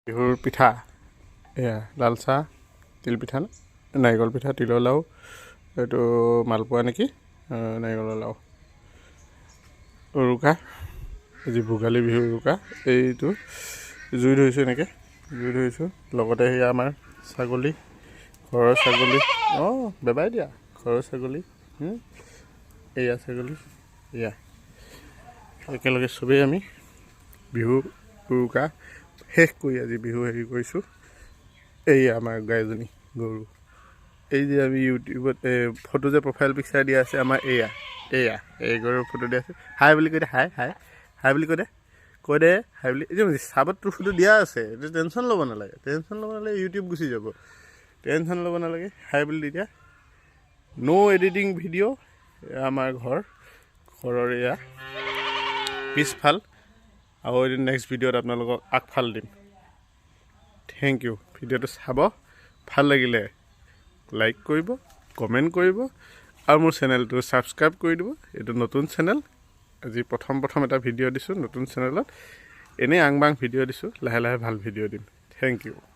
বিহুৰ পিঠা এয়া লাল চাহ তিল পিঠা নাৰিকল পিঠা তিলৰ লাড়ু এইটো মালপোৱা নেকি নাৰিকলৰ লাড়ু উৰুকা আজি ভোগালী বিহু উৰুকা এইটো জুই ধৰিছোঁ এনেকৈ জুই ধৰিছোঁ লগতে সেয়া আমাৰ ছাগলী ঘৰৰ ছাগলী বেবাই দিয়া ঘৰৰ ছাগলী এয়া ছাগলী এয়া একেলগে চবেই আমি বিহু উৰুকা শেষ কৰি আজি বিহু হেৰি কৰিছোঁ এই আমাৰ গাইজনী গৰু এই যে আমি ইউটিউবত ফটো যে প্ৰফাইল পিকচাৰ দিয়া আছে আমাৰ এই গৰুৰ ফটো দিয়া আছে হাই বুলি কৈ দে হাই বুলি কৈ দে হাই বুলি এই চাবত তোৰ ফটো দিয়া আছে এইটো টেনশ্যন ল'ব নালাগে ইউটিউব গুচি যাব টেনশ্যন ল'ব নালাগে হাই বুলি দি দিয়া ন' এডিটিং ভিডিঅ' আমাৰ ঘৰৰ এয়া পিছফাল আৰু এদিন নেক্সট ভিডিঅ'ত আপোনালোকক আগফাল দিম থেংক ইউ ভিডিঅ'টো চাব ভাল লাগিলে লাইক কৰিব কমেণ্ট কৰিব আৰু মোৰ চেনেলটো ছাবস্ক্ৰাইব কৰি দিব এইটো নতুন চেনেল আজি প্ৰথম এটা ভিডিঅ' দিছোঁ নতুন চেনেলত এনেই আং বাং ভিডিঅ' দিছোঁ লাহে লাহে ভাল ভিডিঅ' দিম থেংক ইউ